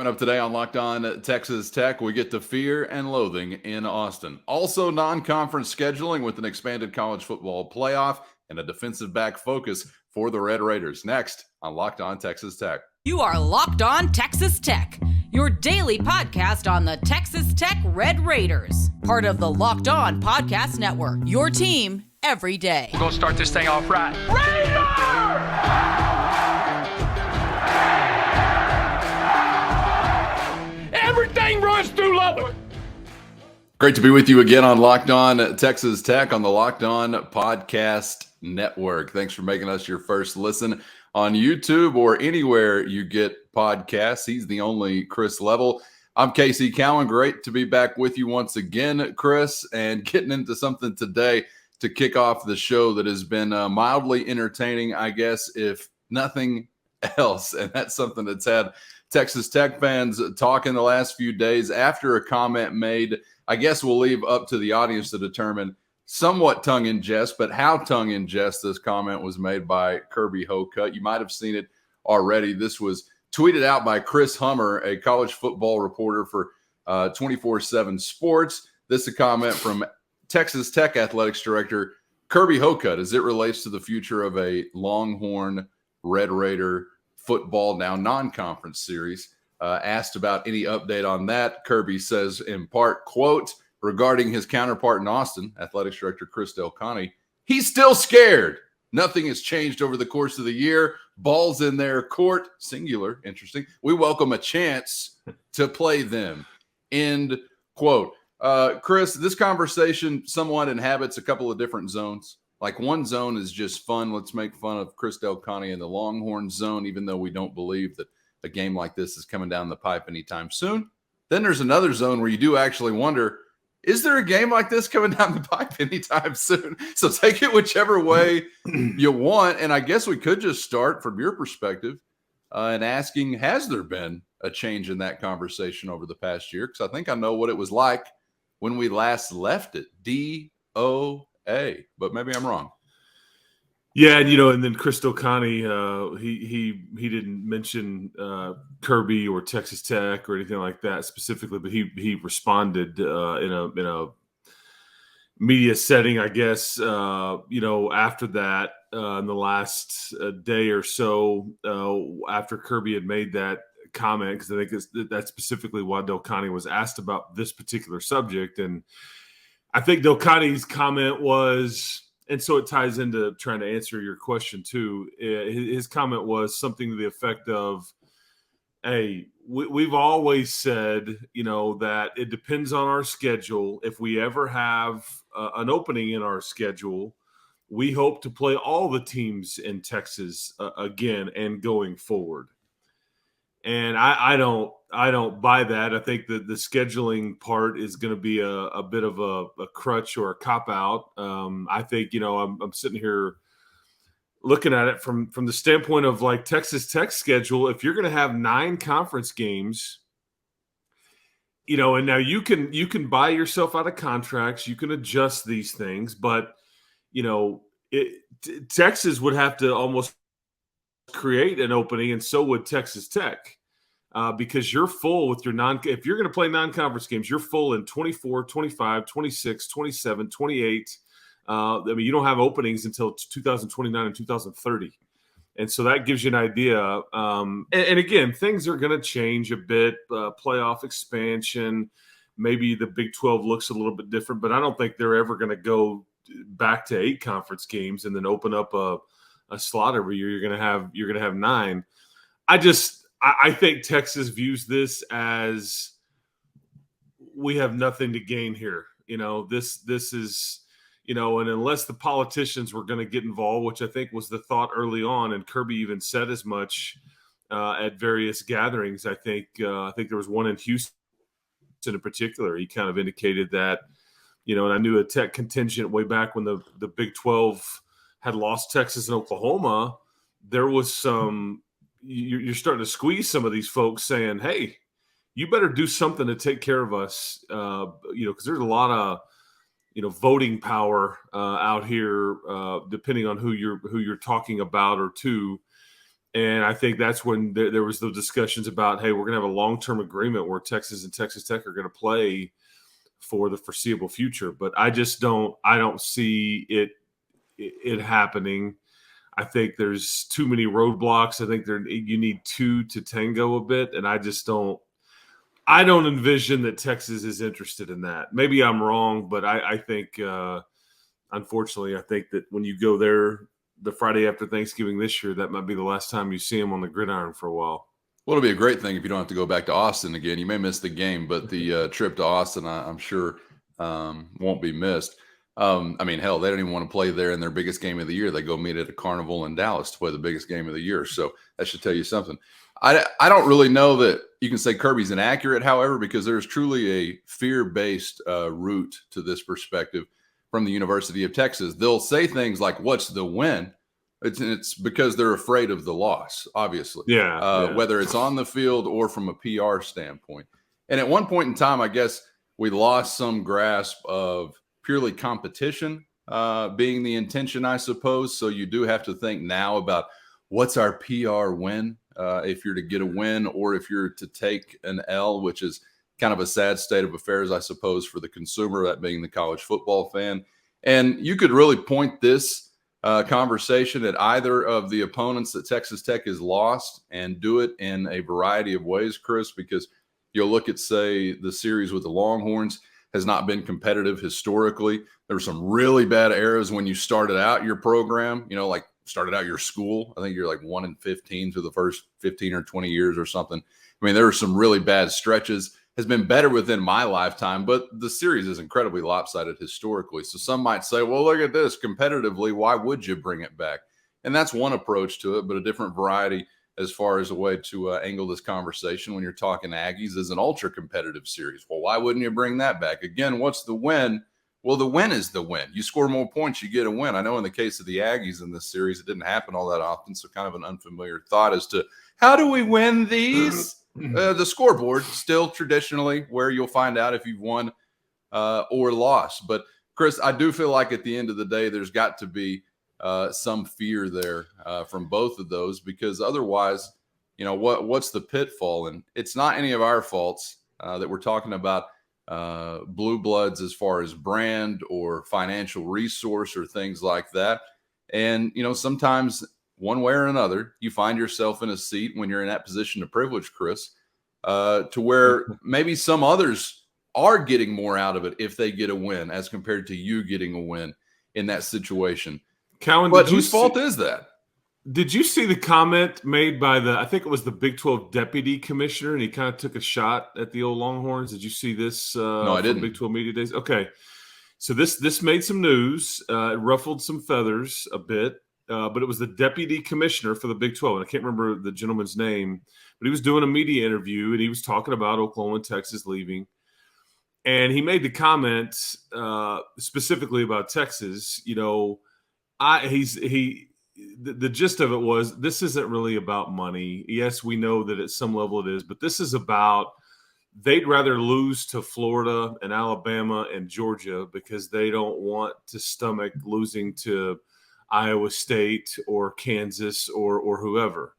Coming up today on Locked On Texas Tech, we get to fear and loathing in Austin. Also, non-conference scheduling with an expanded college football playoff and a defensive back focus for the Red Raiders. Next on Locked On Texas Tech. You are Locked On Texas Tech, your daily podcast on the Texas Tech Red Raiders. Part of the Locked On Podcast Network, your team every day. We're going to start this thing off right. Everything runs through Lubbock. Great to be with you again on Locked On Texas Tech on the Locked On Podcast Network. Thanks for making us your first listen on YouTube or anywhere you get podcasts. He's the only Chris Level. I'm Casey Cowan. Great to be back with you once again, Chris, and getting into something today to kick off the show that has been mildly entertaining, I guess, if nothing else. And that's something that's had Texas Tech fans talking the last few days after a comment made. I guess we'll leave up to the audience to determine somewhat tongue in jest, but how tongue in jest this comment was made by Kirby Hocutt. You might have seen it already. This was tweeted out by Chris Hummer, a college football reporter for 24/7 Sports. This is a comment from Texas Tech Athletics Director Kirby Hocutt as it relates to the future of a Longhorn Red Raider football, now non-conference series. Asked about any update on that, Kirby says in part, quote, regarding his counterpart in Austin, Athletics Director Chris Delconte, he's still scared. Nothing has changed over the course of the year. Ball's in their court, singular, interesting. We welcome a chance to play them, end quote. Chris, this conversation somewhat inhabits a couple of different zones. Like one zone is just fun. Let's make fun of Chris Delconte in the Longhorn zone, even though we don't believe that a game like this is coming down the pipe anytime soon. Then there's another zone where you do actually wonder, is there a game like this coming down the pipe anytime soon? So take it whichever way you want. And I guess we could just start from your perspective and asking, has there been a change in that conversation over the past year? Because I think I know what it was like when we last left it, DOA, but maybe I'm wrong. Yeah, and then Chris Delconte, he didn't mention Kirby or Texas Tech or anything like that specifically, but he responded in a media setting, I guess. After that, in the last day or so, after Kirby had made that comment, because I think that's specifically why Delconte was asked about this particular subject, and I think Delconte's comment was. And so it ties into trying to answer your question, too. His comment was something to the effect of, hey, we've always said, that it depends on our schedule. If we ever have an opening in our schedule, we hope to play all the teams in Texas again and going forward. And I don't buy that. I think that the scheduling part is going to be a bit of a crutch or a cop-out. I think, I'm sitting here looking at it from the standpoint of like Texas Tech schedule. If you're going to have 9 conference games, and now you can buy yourself out of contracts, you can adjust these things, but, Texas would have to almost create an opening, and so would Texas Tech, because you're full with your if you're going to play non-conference games, you're full in 24, 25, 26, 27, 28. You don't have openings until 2029 and 2030. And so that gives you an idea. And again, things are going to change a bit, playoff expansion. Maybe the Big 12 looks a little bit different, but I don't think they're ever going to go back to 8 conference games and then open up a slot every year. You're going to have 9. I think Texas views this as we have nothing to gain here. This is, and unless the politicians were going to get involved, which I think was the thought early on, and Kirby even said as much at various gatherings. I think there was one in Houston in particular. He kind of indicated that, and I knew a Tech contingent way back when the Big 12 had lost Texas and Oklahoma. There was some. You're starting to squeeze some of these folks saying, hey, you better do something to take care of us, because there's a lot of, voting power out here, depending on who you're talking about or to. And I think that's when there was the discussions about, hey, we're going to have a long-term agreement where Texas and Texas Tech are going to play for the foreseeable future. But I don't see it happening. I think there's too many roadblocks. I think you need two to tango a bit. And I don't envision that Texas is interested in that. Maybe I'm wrong, but I think, unfortunately, I think that when you go there the Friday after Thanksgiving this year, that might be the last time you see him on the gridiron for a while. Well, it'll be a great thing if you don't have to go back to Austin again. You may miss the game, but the trip to Austin, I'm sure, won't be missed. I mean, hell, they don't even want to play there in their biggest game of the year. They go meet at a carnival in Dallas to play the biggest game of the year. So that should tell you something. I don't really know that you can say Kirby's inaccurate, however, because there's truly a fear-based route to this perspective from the University of Texas. They'll say things like, what's the win? It's because they're afraid of the loss, obviously. Yeah. Whether it's on the field or from a PR standpoint. And at one point in time, I guess we lost some grasp of purely competition being the intention, I suppose. So you do have to think now about what's our PR win if you're to get a win or if you're to take an L, which is kind of a sad state of affairs, I suppose, for the consumer, that being the college football fan. And you could really point this conversation at either of the opponents that Texas Tech has lost and do it in a variety of ways, Chris, because you'll look at, say, the series with the Longhorns has not been competitive historically. There were some really bad eras when you started out your program, like started out your school. I think you're like 1-15 through the first 15 or 20 years or something. I mean, there were some really bad stretches. Has been better within my lifetime, but the series is incredibly lopsided historically. So some might say, well, look at this competitively. Why would you bring it back? And that's one approach to it, but a different variety as far as a way to angle this conversation when you're talking Aggies is an ultra competitive series. Well, why wouldn't you bring that back? Again, what's the win? Well, the win is the win. You score more points, you get a win. I know in the case of the Aggies in this series, it didn't happen all that often. So kind of an unfamiliar thought as to how do we win these? The scoreboard still traditionally where you'll find out if you've won or lost. But Chris, I do feel like at the end of the day, there's got to be some fear there from both of those, because otherwise, what's the pitfall? And it's not any of our faults that we're talking about blue bloods as far as brand or financial resource or things like that. And, sometimes one way or another, you find yourself in a seat when you're in that position of privilege, Chris, to where maybe some others are getting more out of it if they get a win as compared to you getting a win in that situation. Cowan, but whose fault is that? Did you see the comment made by I think it was the Big 12 deputy commissioner, and he kind of took a shot at the old Longhorns? Did you see this? No, I didn't. Big 12 Media Days? Okay. So this made some news. It ruffled some feathers a bit. But it was the deputy commissioner for the Big 12. And I can't remember the gentleman's name, but he was doing a media interview and he was talking about Oklahoma and Texas leaving. And he made the comment specifically about Texas. The gist of it was, this isn't really about money. Yes, we know that at some level it is, but this is about they'd rather lose to Florida and Alabama and Georgia because they don't want to stomach losing to Iowa State or Kansas or whoever.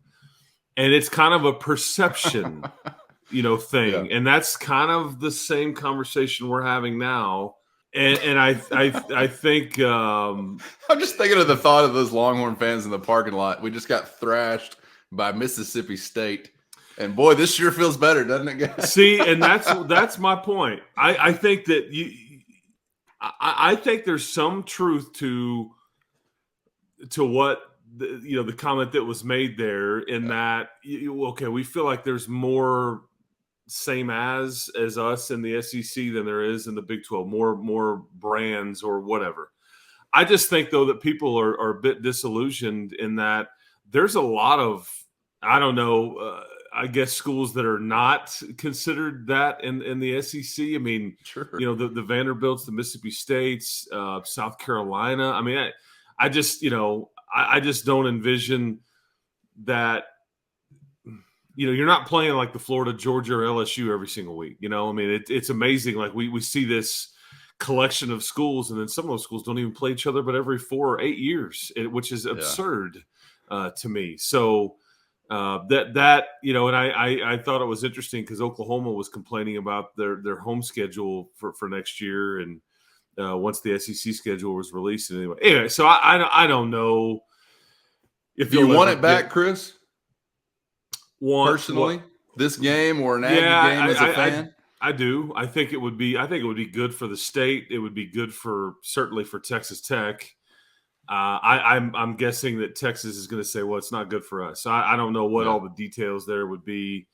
And it's kind of a perception, thing. Yeah. And that's kind of the same conversation we're having now. And I think I'm just thinking of the thought of those Longhorn fans in the parking lot. We just got thrashed by Mississippi State. And boy, this sure feels better, doesn't it, guys? See, and that's my point. I think that I think there's some truth to what the comment that was made there, in that we feel like there's more same as us in the SEC than there is in the Big 12, more brands or whatever. I just think though that people are a bit disillusioned in that there's a lot of I guess schools that are not considered that in the SEC. I mean, sure. The Vanderbilts, the Mississippi States, South Carolina. I mean, I just don't envision that, you're not playing like the Florida, Georgia, or LSU every single week. I mean, it's amazing. Like we see this collection of schools, and then some of those schools don't even play each other but every 4 or 8 years, which is absurd to me. So And I thought it was interesting because Oklahoma was complaining about their home schedule for next year, and once the SEC schedule was released. Anyway, so I don't know if do you want it back, Chris? Personally, this game or an Aggie game as a fan? I do. I think it would be good for the state. It would be good certainly for Texas Tech. I'm guessing that Texas is going to say, well, it's not good for us. I don't know what all the details there would be,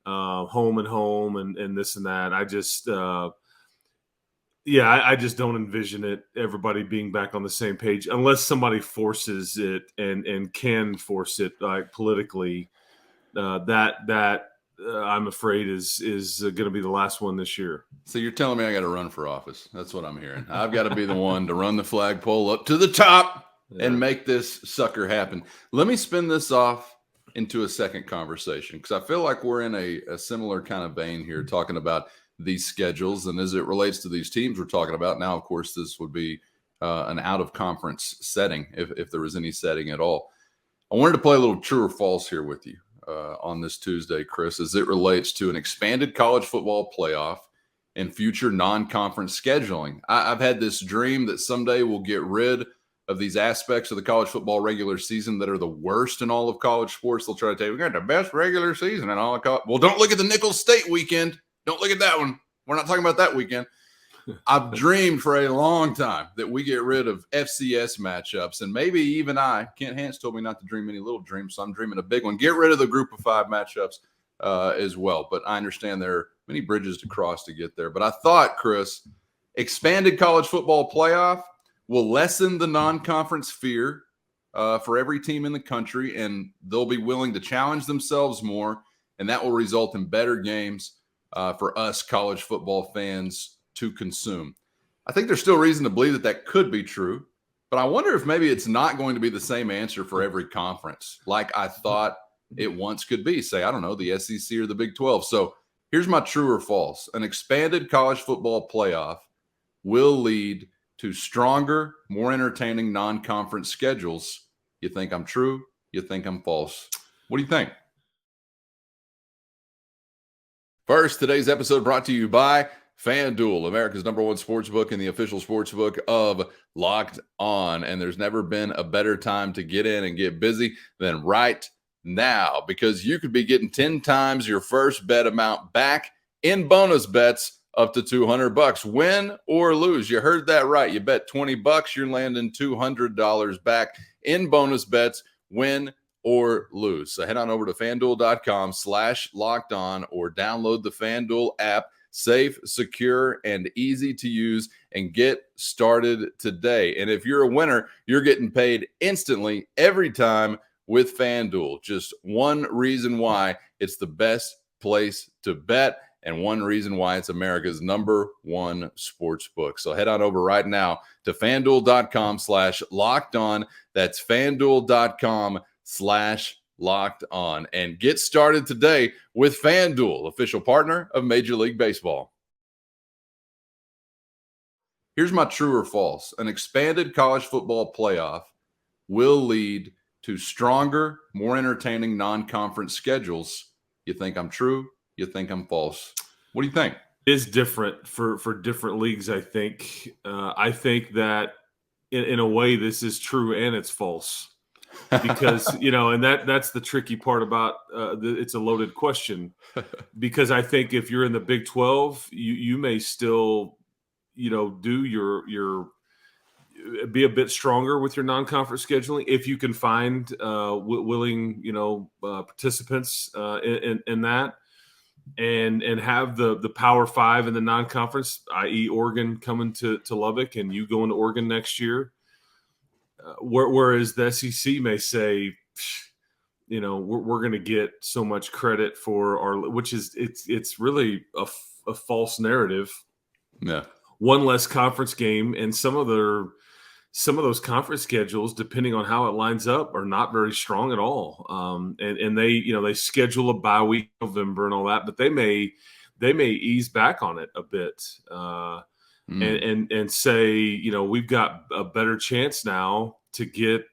home and this and that. I just don't envision it, everybody being back on the same page unless somebody forces it and can force it like politically. That I'm afraid is going to be the last one this year. So you're telling me I got to run for office? That's what I'm hearing. I've got to be the one to run the flagpole up to the top and make this sucker happen. Let me spin this off into a second conversation because I feel like we're in a similar kind of vein here, talking about these schedules and as it relates to these teams we're talking about. Now, of course, this would be an out-of-conference setting if there was any setting at all. I wanted to play a little true or false here with you. On this Tuesday, Chris, as it relates to an expanded college football playoff and future non-conference scheduling. I've had this dream that someday we'll get rid of these aspects of the college football regular season that are the worst in all of college sports. They'll try to tell you, we got the best regular season in all of college. Well, don't look at the Nicholls State weekend. Don't look at that one. We're not talking about that weekend. I've dreamed for a long time that we get rid of FCS matchups, and maybe even Kent Hance told me not to dream any little dreams, so I'm dreaming a big one. Get rid of the group of 5 matchups as well, but I understand there are many bridges to cross to get there. But I thought, Chris, expanded college football playoff will lessen the non-conference fear for every team in the country, and they'll be willing to challenge themselves more, and that will result in better games for us college football fans to consume. I think there's still reason to believe that could be true, but I wonder if maybe it's not going to be the same answer for every conference like I thought it once could be. Say, I don't know, the SEC or the Big 12. So here's my true or false. An expanded college football playoff will lead to stronger, more entertaining non-conference schedules. You think I'm true? You think I'm false? What do you think? First, today's episode brought to you by FanDuel, America's #1 sportsbook and the official sportsbook of Locked On. And there's never been a better time to get in and get busy than right now, because you could be getting 10 times your first bet amount back in bonus bets up to $200. Win or lose. You heard that right. You bet $20, you're landing $200 back in bonus bets, win or lose. So head on over to FanDuel.com/lockedon or download the FanDuel app. Safe, secure, and easy to use, and get started today. And if you're a winner, you're getting paid instantly every time with FanDuel. Just one reason why it's the best place to bet, and one reason why it's America's #1 sports book. So head on over right now to FanDuel.com/lockedon. That's FanDuel.com/lockedon and get started today with FanDuel, official partner of Major League Baseball. Here's my true or false. An expanded college football playoff will lead to stronger, more entertaining non-conference schedules. You think I'm true? You think I'm false? What do you think? It is different for different leagues, I think. I think that in a way this is true and it's false. Because, and that's the tricky part about it's a loaded question, because I think if you're in the Big 12, you may still, do your be a bit stronger with your non-conference scheduling if you can find willing, participants in that, and have the Power 5 in the non-conference, i.e. Oregon coming to Lubbock and you going to Oregon next year. Whereas the SEC may say, we're going to get so much credit for which is it's really a false narrative. Yeah, one less conference game, and some of those conference schedules, depending on how it lines up, are not very strong at all. And they schedule a bye week in November and all that, but they may ease back on it a bit. And say, we've got a better chance now to get,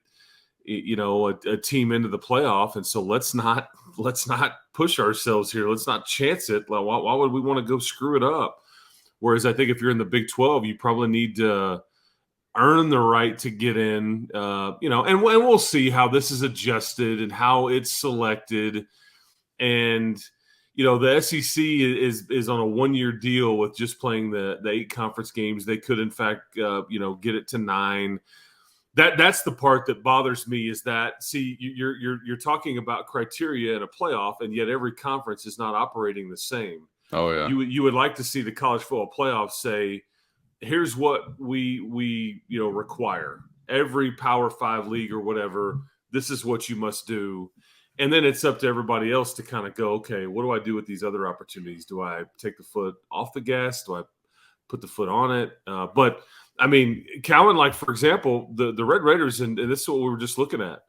a team into the playoff. And so let's not push ourselves here. Let's not chance it. Why would we want to go screw it up? Whereas I think if you're in the Big 12, you probably need to earn the right to get in, and we'll see how this is adjusted and how it's selected. And, the SEC is on a 1-year deal with just playing the 8 conference games. They could, in fact, get it to 9. That's the part that bothers me is that, see, you're talking about criteria in a playoff, and yet every conference is not operating the same. Oh, yeah. You would like to see the college football playoffs say, here's what we require. Every Power 5 league or whatever, this is what you must do. And then it's up to everybody else to kind of go, okay, what do I do with these other opportunities? Do I take the foot off the gas? Do I put the foot on it? But I mean, Cowan, like, for example, the Red Raiders, and this is what we were just looking at.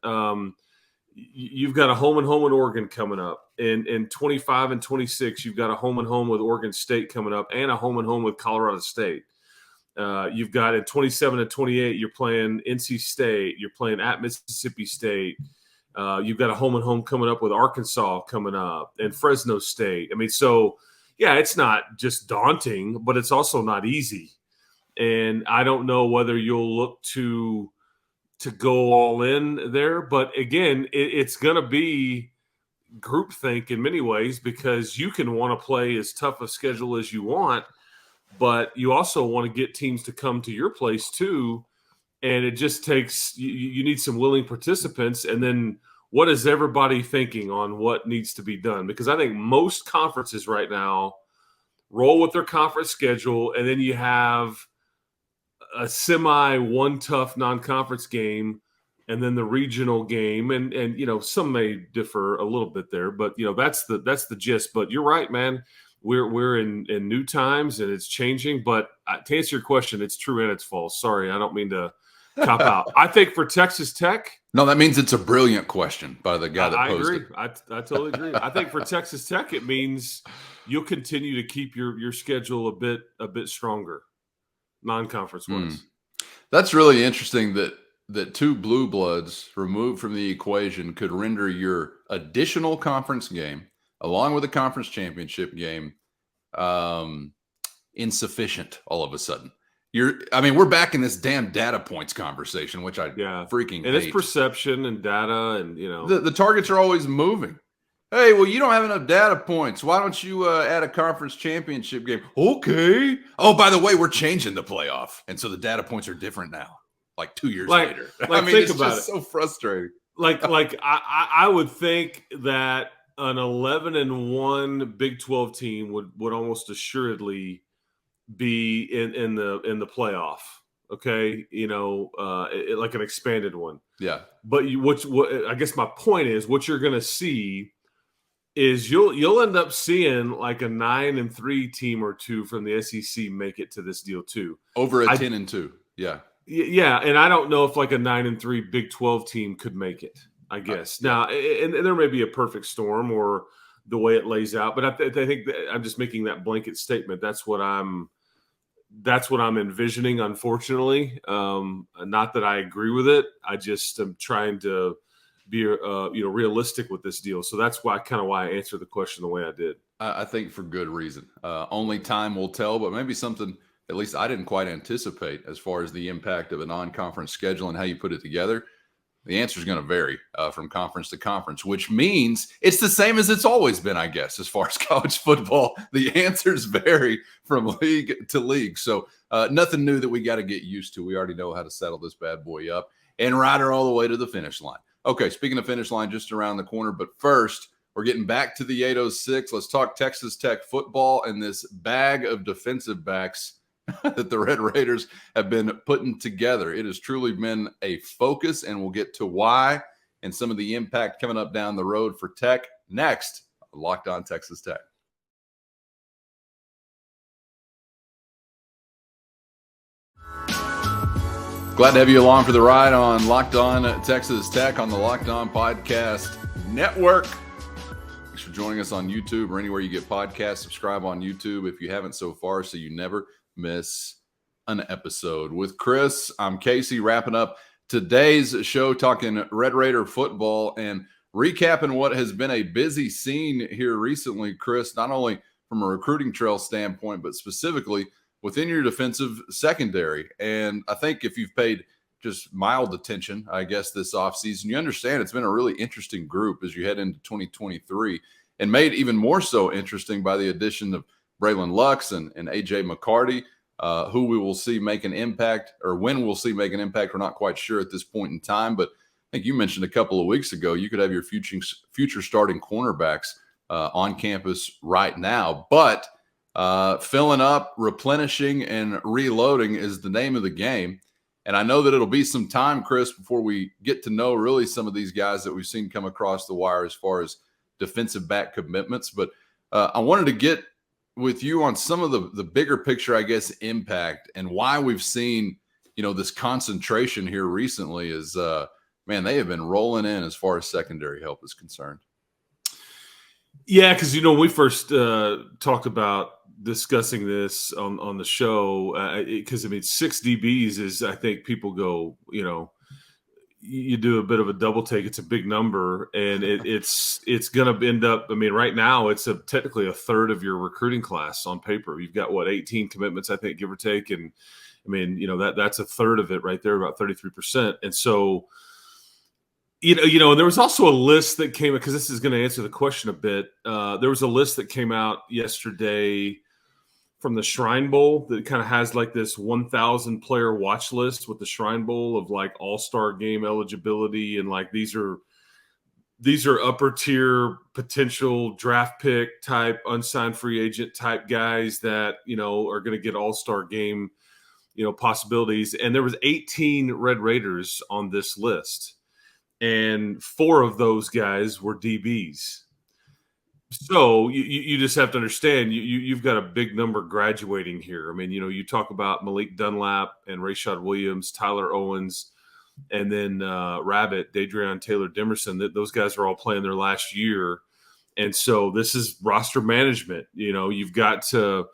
You've got a home and home with Oregon coming up. In 25 and 26, you've got a home and home with Oregon State coming up and a home and home with Colorado State. You've got in 27 and 28, you're playing NC State. You're playing at Mississippi State. You've got a home and home coming up with Arkansas coming up and Fresno State. I mean, so, yeah, it's not just daunting, but it's also not easy. And I don't know whether you'll look to go all in there. But, again, it's going to be groupthink in many ways because you can want to play as tough a schedule as you want, but you also want to get teams to come to your place too. And it just takes you need some willing participants. And then what is everybody thinking on what needs to be done? Because I think most conferences right now roll with their conference schedule, and then you have a semi one tough non-conference game and then the regional game. And some may differ a little bit there, but that's the gist. But you're right, man. We're in new times and it's changing. But to answer your question, it's true and it's false. Sorry, I don't mean to cop out. I think for Texas Tech. No, that means it's a brilliant question by the guy that posed it. I agree. I totally agree. I think for Texas Tech, it means you'll continue to keep your schedule a bit stronger, non-conference wise. That's really interesting that 2 blue bloods removed from the equation could render your additional conference game, along with the conference championship game, insufficient all of a sudden. We're back in this damn data points conversation, which I freaking hate. It's perception and data, and the targets are always moving. Hey, well, you don't have enough data points. Why don't you add a conference championship game? Okay. Oh, by the way, we're changing the playoff, and so the data points are different now. Like 2 years later. Think about it. So frustrating. I would think that an 11-1 Big 12 team would almost assuredly be in the playoff. Okay, like an expanded one. Yeah. But what I guess my point is, what you're going to see is you'll end up seeing like a 9-3 team or 2 from the SEC make it to this deal too. Over a 10-2. Yeah. Yeah, and I don't know if like a 9-3 Big 12 team could make it, I guess. Now, and there may be a perfect storm or the way it lays out, but I think that I'm just making that blanket statement. That's what I'm envisioning, unfortunately. Not that I agree with it. I just am trying to be realistic with this deal. So that's why I answered the question the way I did. I think for good reason. Only time will tell, but maybe something at least I didn't quite anticipate as far as the impact of a non-conference schedule and how you put it together. The answer is going to vary from conference to conference, which means it's the same as it's always been, I guess, as far as college football. The answers vary from league to league. So nothing new that we got to get used to. We already know how to settle this bad boy up and ride her all the way to the finish line. Okay, speaking of finish line, just around the corner. But first, we're getting back to the 806. Let's talk Texas Tech football and this bag of defensive backs that the Red Raiders have been putting together. It has truly been a focus, and we'll get to why and some of the impact coming up down the road for Tech next. Locked On Texas Tech. Glad to have you along for the ride on Locked On Texas Tech on the Locked On Podcast Network. Thanks for joining us on YouTube or anywhere you get podcasts. Subscribe on YouTube if you haven't so far, so you never miss an episode. With Chris, I'm Casey, wrapping up today's show talking Red Raider football and recapping what has been a busy scene here recently, Chris, not only from a recruiting trail standpoint, but specifically within your defensive secondary. And I think if you've paid just mild attention, I guess, this offseason, you understand it's been a really interesting group as you head into 2023, and made even more so interesting by the addition of Braylon Lux and AJ McCarty, who we will see make an impact, or when we'll see make an impact. We're not quite sure at this point in time, but I think you mentioned a couple of weeks ago you could have your future starting cornerbacks on campus right now. But filling up, replenishing, and reloading is the name of the game. And I know that it'll be some time, Chris, before we get to know really some of these guys that we've seen come across the wire as far as defensive back commitments. But I wanted to get with you on some of the bigger picture, I guess, impact and why we've seen, this concentration here recently is, man, they have been rolling in as far as secondary help is concerned. Yeah, because, we first talked about discussing this on the show because, 6 DBs is, I think people go, you do a bit of a double take. It's a big number, and it's going to end up. Right now it's technically a third of your recruiting class on paper. You've got 18 commitments, I think, give or take, and that's a third of it right there, about 33%. And so, and there was also a list that came, because this is going to answer the question a bit. There was a list that came out yesterday from the Shrine Bowl that kind of has like this 1,000 player watch list with the Shrine Bowl of like all-star game eligibility. And like, these are upper tier potential draft pick type, unsigned free agent type guys that, are going to get all-star game, possibilities. And there was 18 Red Raiders on this list, and 4 of those guys were DBs. So you just have to understand you've got a big number graduating here. You talk about Malik Dunlap and Rashad Williams, Tyler Owens, and then Rabbit, Dadrion Taylor Demerson. Those guys are all playing their last year, and so this is roster management. You've got to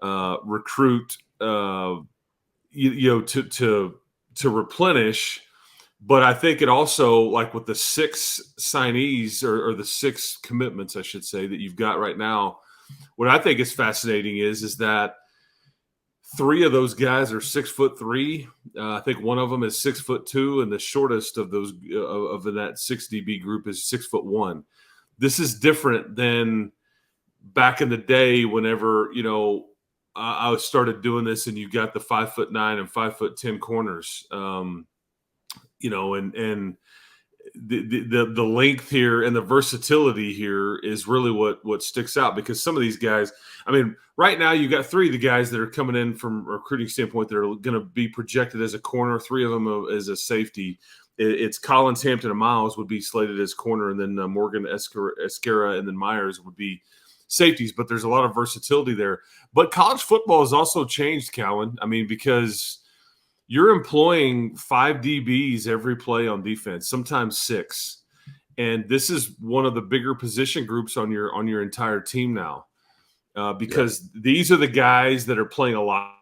recruit, to replenish. But I think it also, like with the 6 signees or the 6 commitments, I should say, that you've got right now, what I think is fascinating is that 3 of those guys are 6'3". I think one of them is 6'2", and the shortest of those of that 6 DB group is 6'1". This is different than back in the day whenever, I started doing this, and you got the 5'9" and 5'10" corners. And the length here and the versatility here is really what sticks out, because some of these guys, right now you got 3 of the guys that are coming in from a recruiting standpoint that are going to be projected as a corner, 3 of them as a safety. It's Collins, Hampton, and Miles would be slated as corner, and then Morgan, Esquera, and then Myers would be safeties. But there's a lot of versatility there. But college football has also changed, Calvin. Because you're employing 5 DBs every play on defense, sometimes 6. And this is one of the bigger position groups on your entire team now, because these are the guys that are playing a lot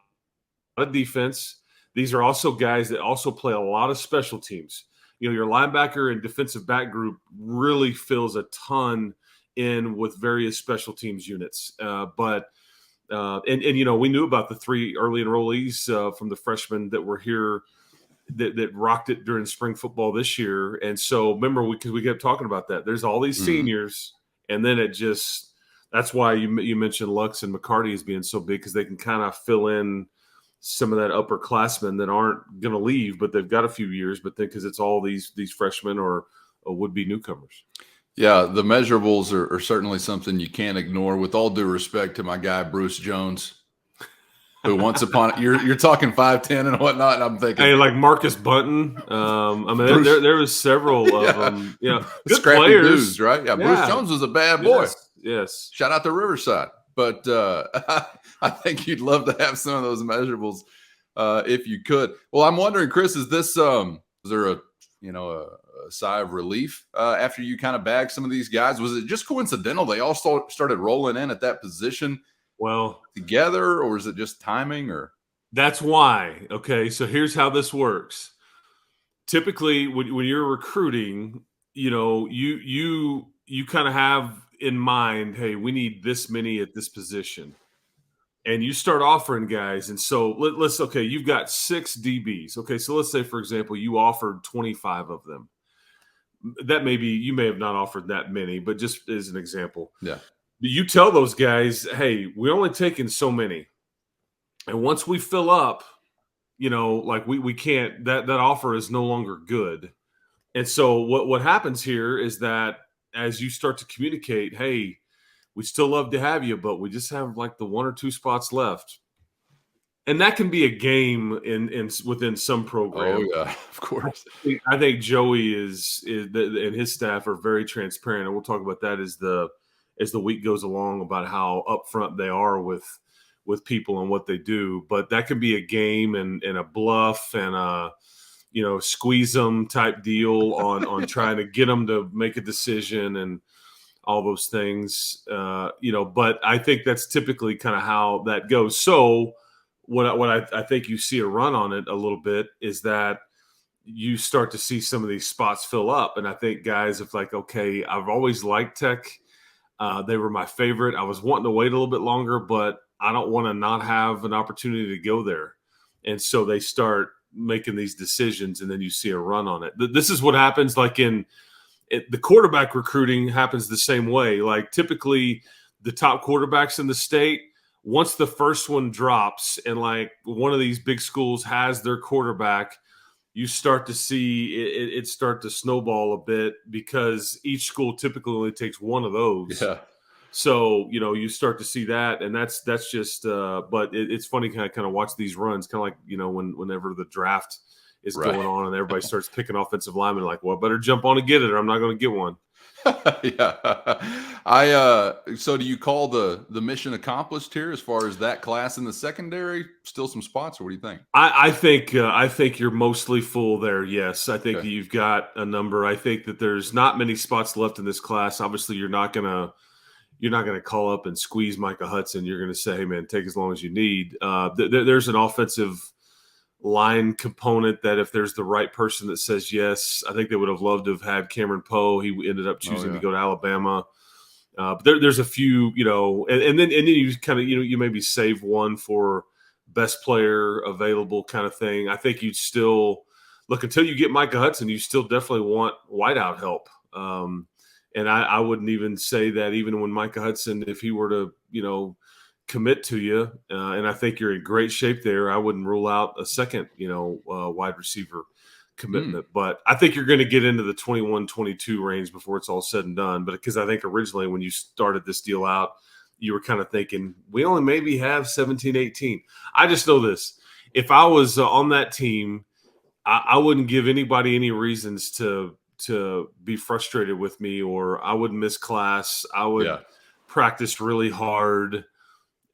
of defense. These are also guys that also play a lot of special teams. Your linebacker and defensive back group really fills a ton in with various special teams units. We knew about the 3 early enrollees from the freshmen that were here that rocked it during spring football this year. And so remember, because we kept talking about that, there's all these seniors, and then that's why you mentioned Lux and McCarty as being so big, because they can kind of fill in some of that upperclassmen that aren't going to leave, but they've got a few years, but then because it's all these freshmen or would-be newcomers. Yeah, the measurables are certainly something you can't ignore. With all due respect to my guy Bruce Jones, who once upon you're talking 5'10" and whatnot, and I'm thinking, hey, like Marcus Bunton. There was several of them. Good scrappy players, dudes, right? Yeah, Bruce Jones was a bad boy. Yes. Shout out to Riverside. But I think you'd love to have some of those measurables if you could. Well, I'm wondering, Chris, is there a sigh of relief after you kind of bagged some of these guys? Was it just coincidental they all started rolling in at that position together, or is it just timing? Or that's why. Okay, so here's how this works. typically when you're recruiting, you kind of have in mind, hey, we need this many at this position. And you start offering guys. And so okay, you've got 6 DBs. Okay, so let's say, for example, you offered 25 of them. That you may have not offered that many, but just as an example. Yeah. You tell those guys, hey, we're only taking so many. And once we fill up, like we can't, that offer is no longer good. And so what happens here is that as you start to communicate, hey, we still love to have you, but we just have like the 1 or 2 spots left. And that can be a game within some programs. Oh, yeah, of course. I think Joey and his staff are very transparent. And we'll talk about that as the week goes along, about how upfront they are with people and what they do. But that can be a game and a bluff and a, squeeze them type deal on trying to get them to make a decision and all those things, but I think that's typically kind of how that goes. So what I think you see a run on it a little bit is that you start to see some of these spots fill up. And I think guys have like, okay, I've always liked Tech. They were my favorite. I was wanting to wait a little bit longer, but I don't want to not have an opportunity to go there. And so they start making these decisions, and then you see a run on it. This is what happens like the quarterback recruiting happens the same way. Like typically the top quarterbacks in the state, once the first one drops and like one of these big schools has their quarterback, you start to see it start to snowball a bit, because each school typically only takes one of those. Yeah. So, you start to see that, and that's just but it's funny to kind of watch these runs, kind of like, whenever the draft is right. going on and everybody starts picking offensive linemen, like, well, I better jump on and get it, or I'm not going to get one. Yeah. So do you call the mission accomplished here as far as that class in the secondary? Still some spots, or what do you think? I think you're mostly full there. Yes. I think you've got a number. I think that there's not many spots left in this class. Obviously you're not going to call up and squeeze Micah Hudson. You're going to say, hey man, take as long as you need. There's an offensive line component that if there's the right person that says yes, I think they would have loved to have had Cameron Poe. He ended up choosing to go to Alabama. But there's a few, and then you kind of, you maybe save one for best player available kind of thing. I think you'd still look until you get Micah Hudson. You still definitely want wideout help. And I wouldn't even say that even when Micah Hudson, if he were to, commit to you, and I think you're in great shape there, I wouldn't rule out a second, wide receiver commitment. But I think you're going to get into the 21-22 range before it's all said and done. But because I think originally when you started this deal out, you were kind of thinking, we only maybe have 17, 18. I just know this. If I was on that team, I wouldn't give anybody any reasons to be frustrated with me, or I would miss class. I would practice really hard,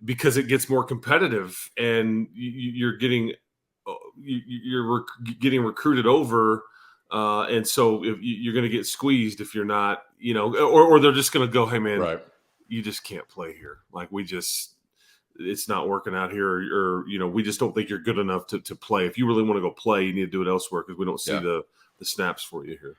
because it gets more competitive, and you're getting recruited over, and so if you're going to get squeezed if you're not, or they're just going to go, hey man, you just can't play here. Like it's not working out here, or we just don't think you're good enough to play. If you really want to go play, you need to do it elsewhere, because we don't see the snaps for you here.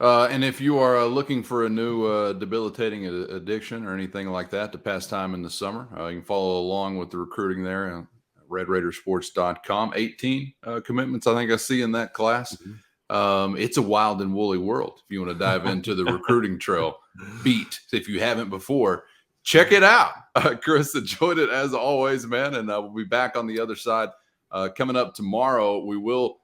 And if you are looking for a new debilitating addiction or anything like that to pass time in the summer, you can follow along with the recruiting there at RedRaidersports.com. 18 commitments, I think I see in that class. Mm-hmm. It's a wild and woolly world. If you want to dive into the recruiting trail beat, if you haven't before, check it out. Chris, enjoyed it as always, man. And we'll be back on the other side. Coming up tomorrow, we will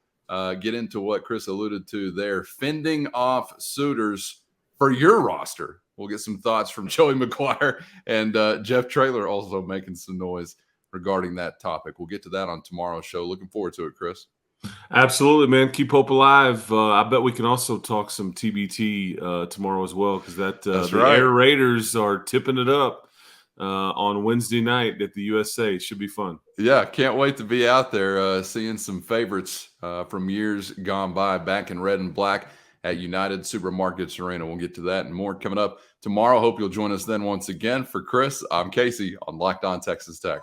get into what Chris alluded to there, fending off suitors for your roster. We'll get some thoughts from Joey McGuire and Jeff Traylor also making some noise regarding that topic. We'll get to that on tomorrow's show. Looking forward to it, Chris. Absolutely, man. Keep hope alive. I bet we can also talk some TBT tomorrow as well, because the Air Raiders are tipping it up on Wednesday night at the USA. It should be fun. Yeah, can't wait to be out there seeing some favorites from years gone by back in red and black at United Supermarkets Arena. We'll get to that and more coming up tomorrow. Hope you'll join us then once again. For Chris, I'm Casey on Locked On Texas Tech.